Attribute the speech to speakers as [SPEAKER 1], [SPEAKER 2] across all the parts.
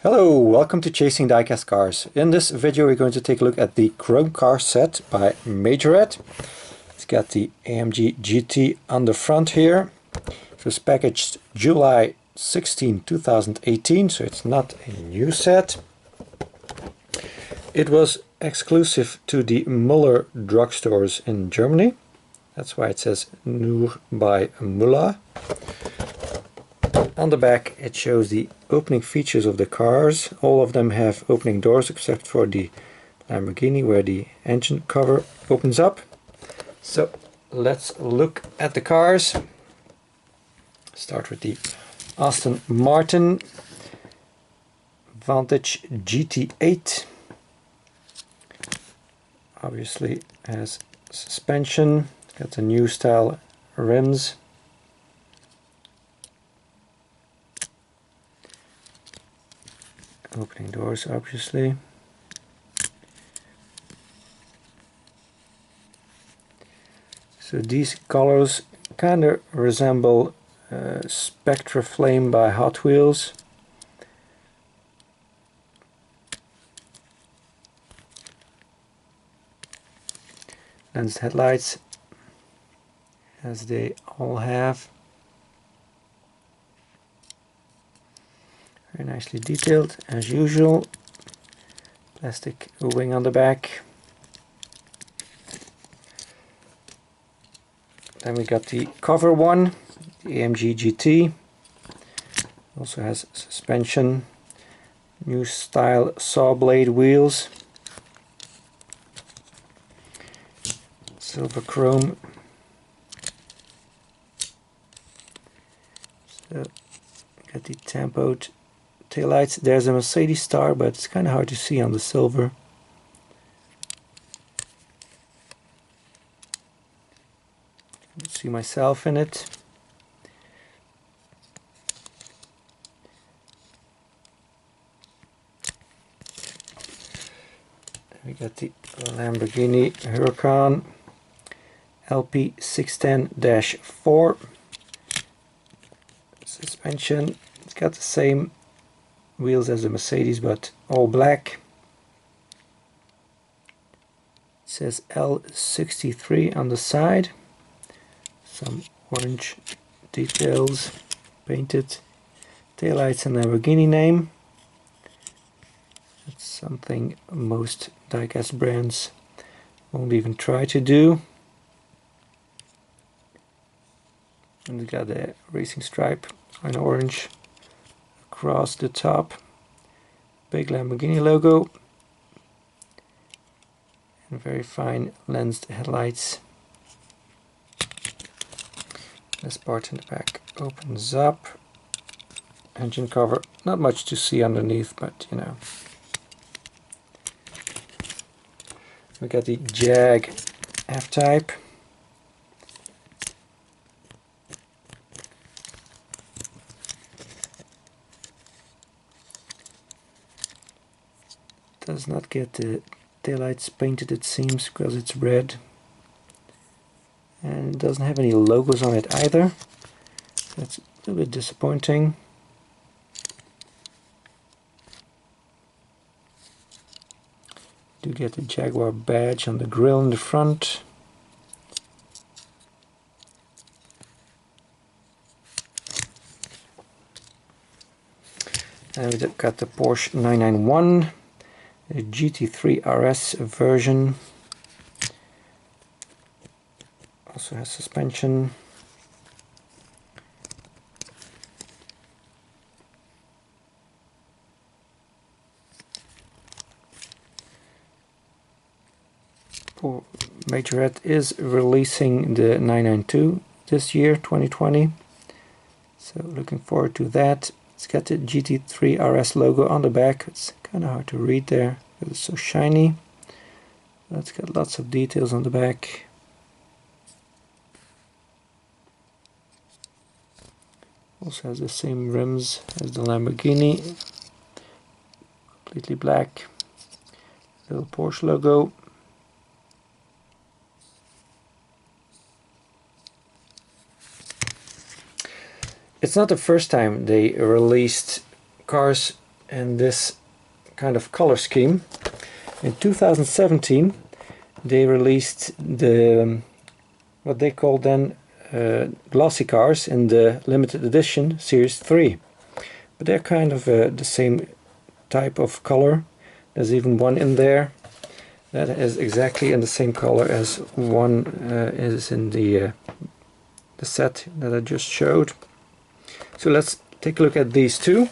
[SPEAKER 1] Hello, welcome to Chasing Diecast Cars. In this video we're going to take a look at the Chrome car set by Majorette. It's got the AMG GT on the front here. It was packaged July 16, 2018, so it's not a new set. It was exclusive to the Müller drugstores in Germany. That's why it says Nur by Müller. On the back it shows the opening features of the cars. All of them have opening doors except for the Lamborghini, where the engine cover opens up. So let's look at the cars. Start with the Aston Martin Vantage GT8. Obviously has suspension, got the new style rims. Opening doors, obviously. So these colors kind of resemble Spectra Flame by Hot Wheels. Lensed headlights, as they all have. Very nicely detailed as usual. Plastic wing on the back. Then we got the cover one, the AMG GT. Also has suspension, new style saw blade wheels, silver chrome. So got the tempoed taillights. There's a Mercedes star, but it's kind of hard to see on the silver. I can see myself in it. We got the Lamborghini Huracán LP 610-4 suspension. It's got the same wheels as the Mercedes, but all black. It says L63 on the side. Some orange details, painted taillights and Lamborghini name. That's something most diecast brands won't even try to do. And we got the racing stripe in orange across the top, big Lamborghini logo, and very fine lensed headlights. This part in the back opens up. Engine cover, not much to see underneath, but you know. We got the Jag F-Type. Does not get the taillights painted, it seems, because it's red. And it doesn't have any logos on it either. That's a little bit disappointing. You do get the Jaguar badge on the grille in the front. And we've got the Porsche 991. The GT3 RS version. Also has suspension. Majorette is releasing the 992 this year, 2020. So looking forward to that. It's got the GT3 RS logo on the back. It's kind of hard to read there because it's so shiny. But it's got lots of details on the back. Also has the same rims as the Lamborghini. Completely black. Little Porsche logo. It's not the first time they released cars in this kind of color scheme. In 2017 they released the what they called then glossy cars in the limited edition Series 3, but they're kind of the same type of color. There's even one in there that is exactly in the same color as one is in the set that I just showed. So let's take a look at these two.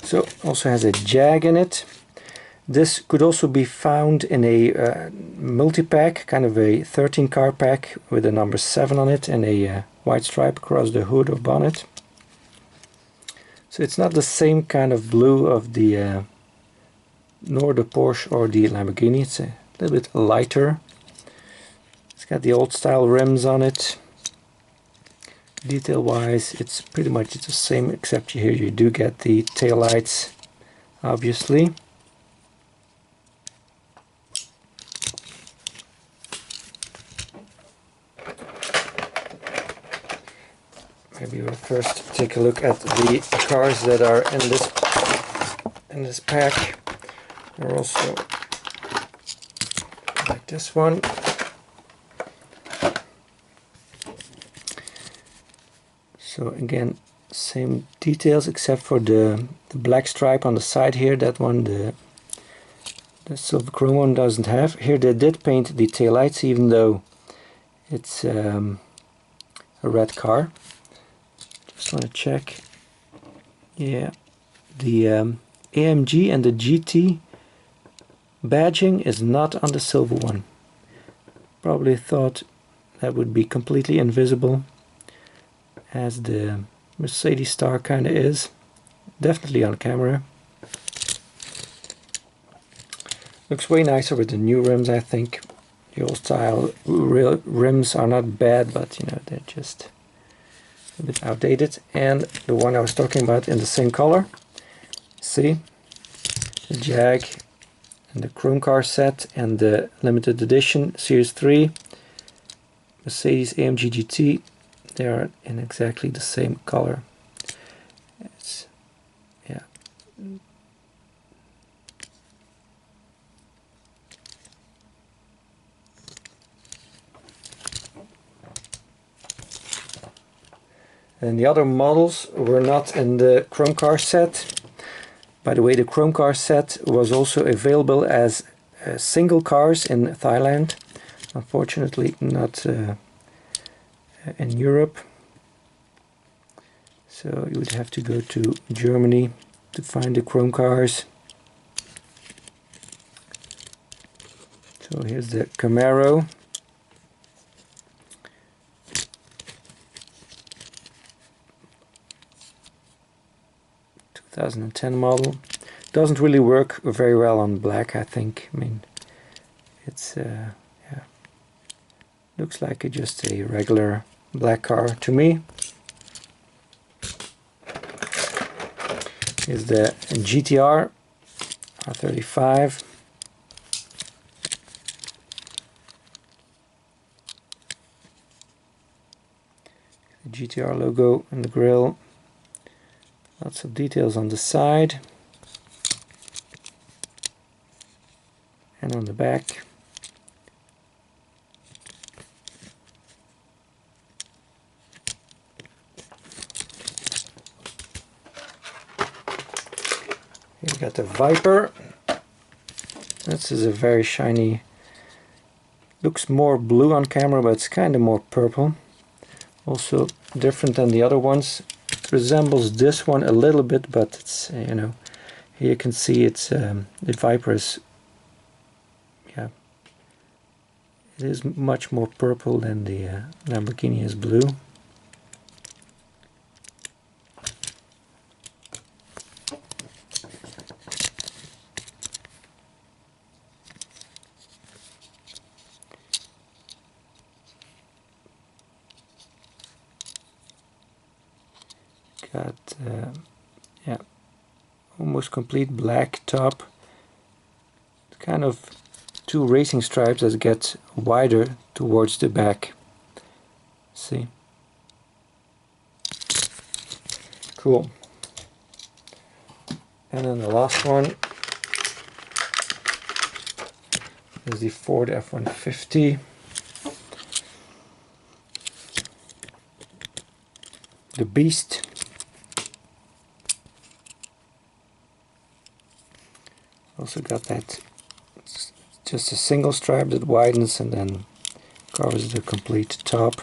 [SPEAKER 1] So also has a Jag in it. This could also be found in a multi-pack, kind of a 13 car pack with the number 7 on it and a white stripe across the hood or bonnet. So it's not the same kind of blue of the nor the Porsche or the Lamborghini. It's a little bit lighter. It's got the old style rims on it. Detail wise it's pretty much the same, except here you do get the tail lights, obviously. Maybe we'll first take a look at the cars that are in this pack. They're also like this one. So again, same details except for the black stripe on the side here. That one the silver chrome one doesn't have. Here they did paint the taillights, even though it's a red car. Just want to check. Yeah, the AMG and the GT badging is not on the silver one. Probably thought that would be completely invisible, as the Mercedes star kind of is. Definitely on camera. Looks way nicer with the new rims, I think. The old style rims are not bad, but you know, they're just a bit outdated. And the one I was talking about in the same color. See? The Jag and the chrome car set and the limited edition Series 3 Mercedes-AMG GT. They are in exactly the same color. It's, yeah. And the other models were not in the chrome car set. By the way, the chrome car set was also available as single cars in Thailand. Unfortunately not in Europe. So you would have to go to Germany to find the chrome cars. So here's the Camaro. (2010) model. Doesn't really work very well on black, I think. I mean, it's yeah, looks like just a regular black car to me. Here's the GTR R35. The GTR logo on the grille. Lots of details on the side and on the back. Here we got the Viper. This is a very shiny, looks more blue on camera, but it's kind of more purple. Also different than the other ones. It resembles this one a little bit, but it's, you know, here you can see it's the Viper is, yeah, it is much more purple than the Lamborghini is blue. Got yeah, almost complete black top. Kind of two racing stripes that get wider towards the back. See? Cool. And then the last one is the Ford F-150. The Beast. Also got that, just a single stripe that widens and then covers the complete top.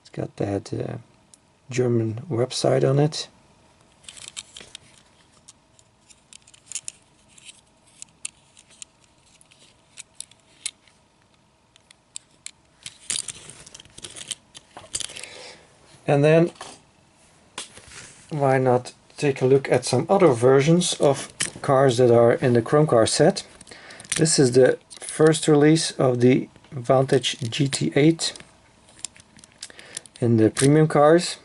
[SPEAKER 1] It's got that German website on it. And then why not take a look at some other versions of cars that are in the Chrome Car set. This is the first release of the Vantage GT8 in the premium cars.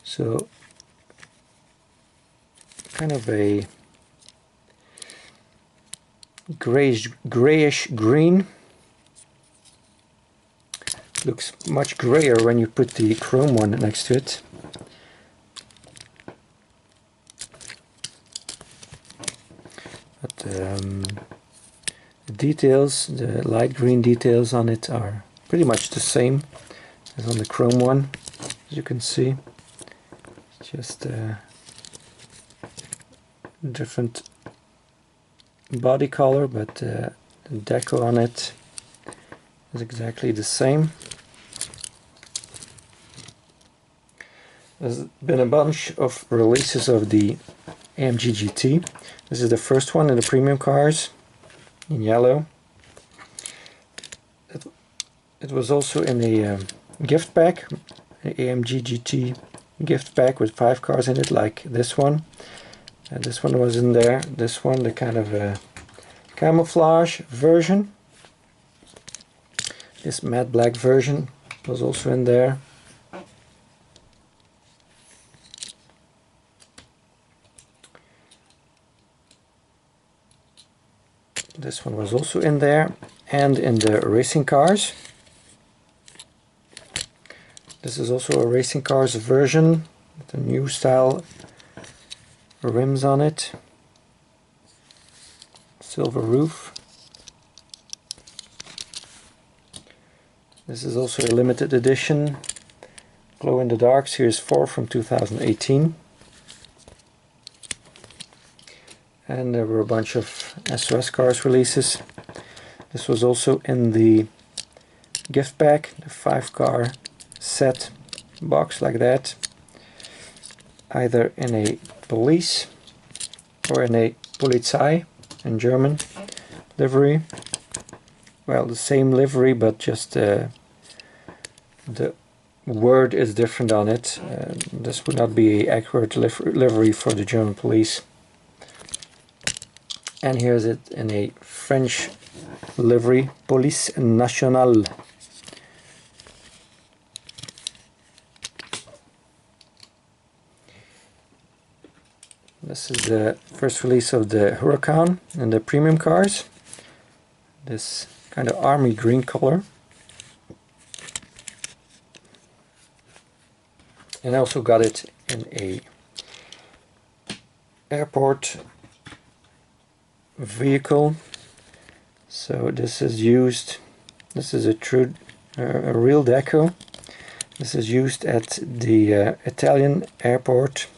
[SPEAKER 1] So kind of a grayish green. Looks much grayer when you put the chrome one next to it. But the details, the light green details on it are pretty much the same as on the chrome one, as you can see. Just different body color, but the deco on it is exactly the same. There's been a bunch of releases of the AMG GT. This is the first one in the premium cars in yellow. It was also in a gift pack, an AMG GT gift pack with 5 cars in it, like this one. This one was in there. This one, the kind of camouflage version. This matte black version was also in there. This one was also in there, and in the racing cars. This is also a racing cars version with the new style rims on it. Silver roof. This is also a limited edition glow in the dark Series 4 from 2018. And there were a bunch of SOS cars releases. This was also in the gift pack, the 5 car set box like that. Either in a police or in a Polizei in German livery. Well, the same livery, but just the word is different on it. This would not be an accurate livery for the German police. And here's it in a French livery, Police Nationale. This is the first release of the Huracán in the premium cars. This kind of army green color. And I also got it in a airport vehicle. So this is used, this is a true a real deco. This is used at the Italian airport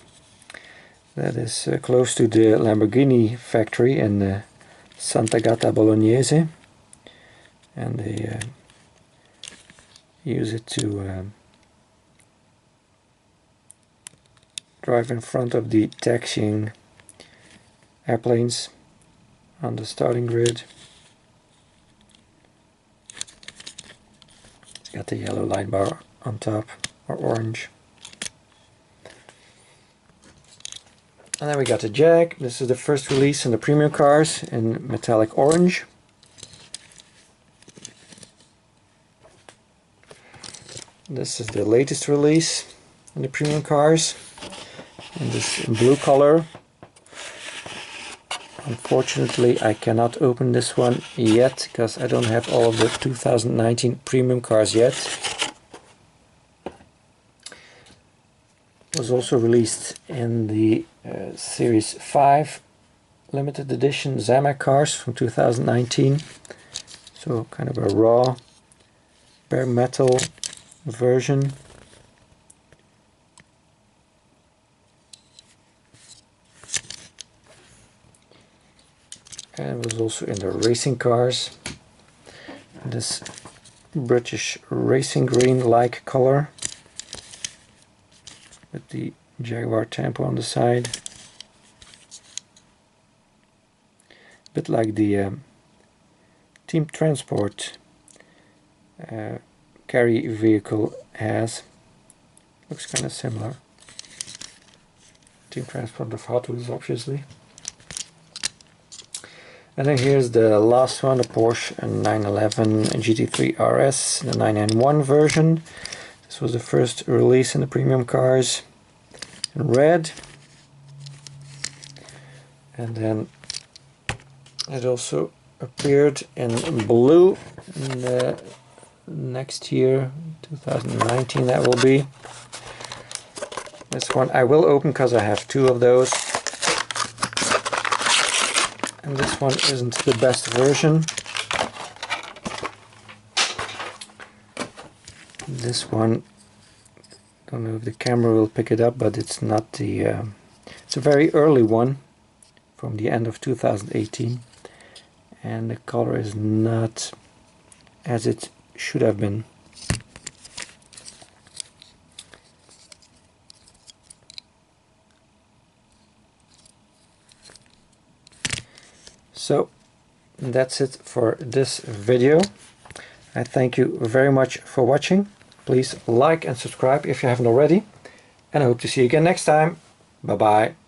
[SPEAKER 1] that is close to the Lamborghini factory in Sant'Agata Bolognese, and they use it to drive in front of the taxiing airplanes on the starting grid. It's got the yellow line bar on top, or orange. And then we got the Jag. This is the first release in the premium cars in metallic orange. This is the latest release in the premium cars, in this blue color. Unfortunately, I cannot open this one yet because I don't have all of the 2019 premium cars yet. It was also released in the Series 5 limited edition Zamac cars from 2019. So kind of a raw bare metal version. And it was also in the racing cars. This British racing green like color with the Jaguar tempo on the side. A bit like the Team Transport carry vehicle has. Looks kind of similar. Team Transport of Hot Wheels, obviously. And then here's the last one, the Porsche 911 GT3 RS, the 991 version. This was the first release in the premium cars in red. And then it also appeared in blue in the next year, 2019 that will be. This one I will open because I have two of those. And this one isn't the best version. This one, I don't know if the camera will pick it up, but it's not the... it's a very early one from the end of 2018. And the color is not as it should have been. So that's it for this video. I thank you very much for watching. Please like and subscribe if you haven't already. And I hope to see you again next time. Bye bye.